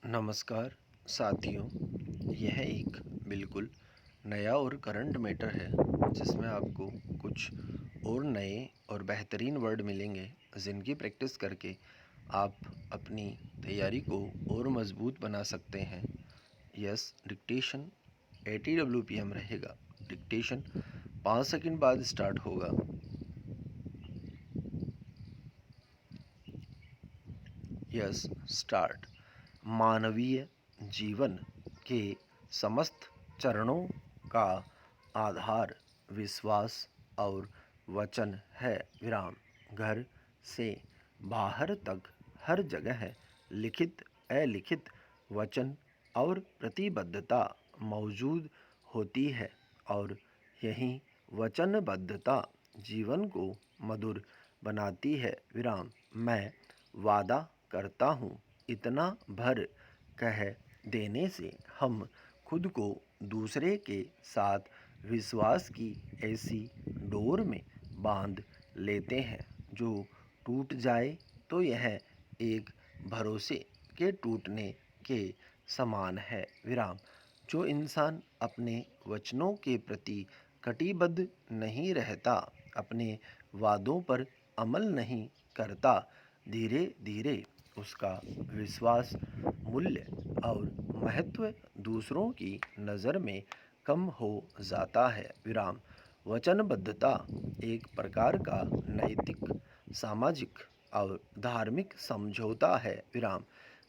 नमस्कार साथियों, यह एक बिल्कुल नया और करंट मैटर है जिसमें आपको कुछ और नए और बेहतरीन वर्ड मिलेंगे जिनकी प्रैक्टिस करके आप अपनी तैयारी को और मज़बूत बना सकते हैं। यस, डिक्टेशन ATWPM रहेगा। डिक्टेशन 5 सेकंड बाद स्टार्ट होगा। Yes, start. मानवीय जीवन के समस्त चरणों का आधार विश्वास और वचन है। विराम। घर से बाहर तक हर जगह लिखित अलिखित वचन और प्रतिबद्धता मौजूद होती है और यही वचनबद्धता जीवन को मधुर बनाती है। विराम। मैं वादा करता हूँ, इतना भर कह देने से हम खुद को दूसरे के साथ विश्वास की ऐसी डोर में बांध लेते हैं जो टूट जाए तो यह एक भरोसे के टूटने के समान है। विराम। जो इंसान अपने वचनों के प्रति कटिबद्ध नहीं रहता, अपने वादों पर अमल नहीं करता, धीरे धीरे उसका विश्वास, मूल्य और महत्व दूसरों की नज़र में कम हो जाता है। विराम। वचनबद्धता एक प्रकार का नैतिक, सामाजिक और धार्मिक समझौता है। विराम।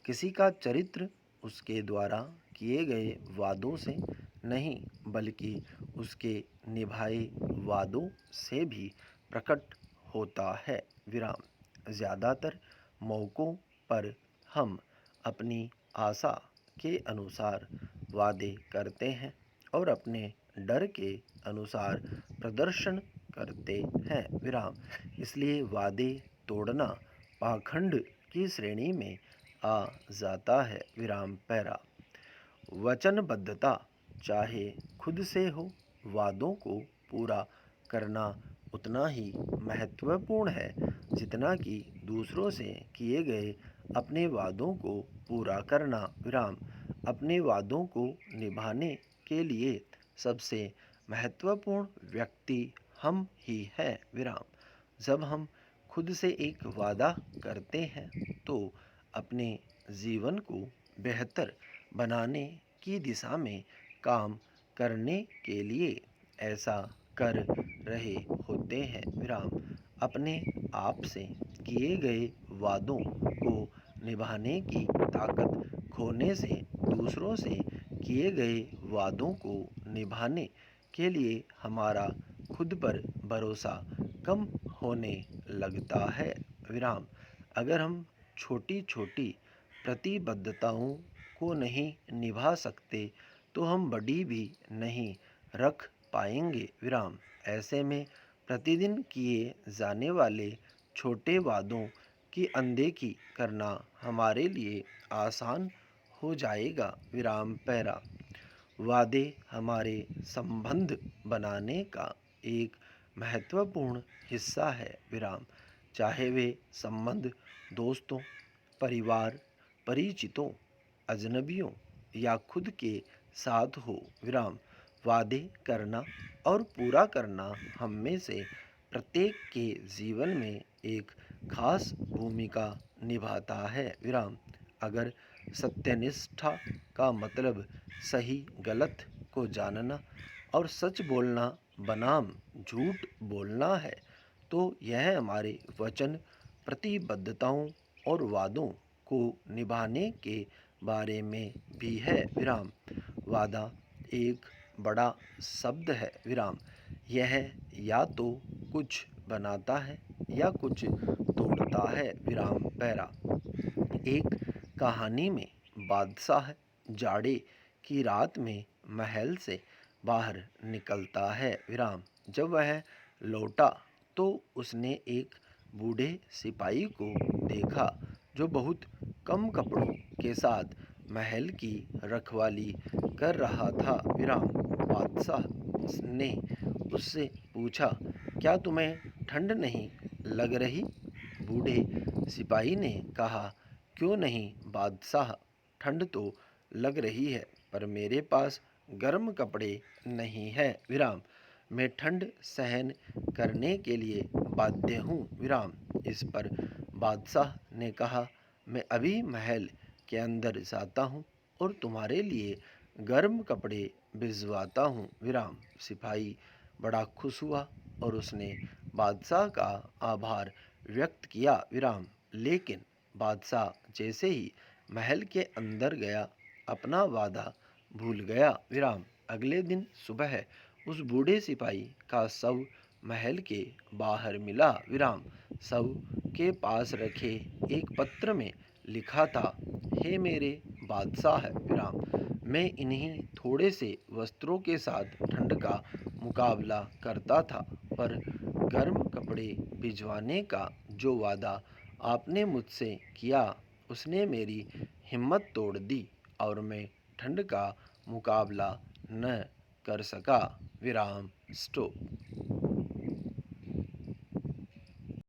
किसी का चरित्र उसके द्वारा किए गए वादों से नहीं बल्कि उसके निभाए वादों से भी प्रकट होता है। विराम। ज़्यादातर मौक़ों पर हम अपनी आशा के अनुसार वादे करते हैं और अपने डर के अनुसार प्रदर्शन करते हैं। विराम। इसलिए वादे तोड़ना पाखंड की श्रेणी में आ जाता है। विराम। पैरा। वचनबद्धता चाहे खुद से हो, वादों को पूरा करना उतना ही महत्वपूर्ण है जितना कि दूसरों से किए गए अपने वादों को पूरा करना। विराम। अपने वादों को निभाने के लिए सबसे महत्वपूर्ण व्यक्ति हम ही हैं। विराम। जब हम खुद से एक वादा करते हैं तो अपने जीवन को बेहतर बनाने की दिशा में काम करने के लिए ऐसा कर रहे होते हैं। विराम। अपने आप से किए गए वादों को निभाने की ताकत खोने से दूसरों से किए गए वादों को निभाने के लिए हमारा खुद पर भरोसा कम होने लगता है। विराम। अगर हम छोटी छोटी प्रतिबद्धताओं को नहीं निभा सकते तो हम बड़ी भी नहीं रख पाएंगे। विराम। ऐसे में प्रतिदिन किए जाने वाले छोटे वादों की अनदेखी करना हमारे लिए आसान हो जाएगा। विराम। पैरा। वादे हमारे संबंध बनाने का एक महत्वपूर्ण हिस्सा है। विराम। चाहे वे संबंध दोस्तों, परिवार, परिचितों, अजनबियों या खुद के साथ हो। विराम। वादे करना और पूरा करना हम में से प्रत्येक के जीवन में एक खास भूमिका निभाता है। विराम। अगर सत्यनिष्ठा का मतलब सही गलत को जानना और सच बोलना बनाम झूठ बोलना है तो यह हमारे वचन, प्रतिबद्धताओं और वादों को निभाने के बारे में भी है। विराम। वादा एक बड़ा शब्द है। विराम। यह या तो कुछ बनाता है या कुछ तोड़ता है। विराम। पैरा। एक कहानी में बादशाह जाड़े की रात में महल से बाहर निकलता है। विराम। जब वह लौटा तो उसने एक बूढ़े सिपाही को देखा जो बहुत कम कपड़ों के साथ महल की रखवाली कर रहा था। विराम। बादशाह ने उससे पूछा, क्या तुम्हें ठंड नहीं लग रही? बूढ़े सिपाही ने कहा, क्यों नहीं बादशाह, ठंड तो लग रही है, पर मेरे पास गर्म कपड़े नहीं है विराम। मैं ठंड सहन करने के लिए बाध्य हूँ विराम। इस पर बादशाह ने कहा, मैं अभी महल के अंदर जाता हूँ और तुम्हारे लिए गर्म कपड़े भिजवाता हूँ विराम। सिपाही बड़ा खुश हुआ और उसने बादशाह का आभार व्यक्त किया विराम। लेकिन बादशाह जैसे ही महल के अंदर गया, अपना वादा भूल गया विराम। अगले दिन सुबह उस बूढ़े सिपाही का शव महल के बाहर मिला विराम। शव के पास रखे एक पत्र में लिखा था, हे मेरे बादशाह विराम, मैं इन्हीं थोड़े से वस्त्रों के साथ ठंड का मुकाबला करता था, पर गर्म कपड़े भिजवाने का जो वादा आपने मुझसे किया उसने मेरी हिम्मत तोड़ दी और मैं ठंड का मुकाबला न कर सका विराम। स्टॉप।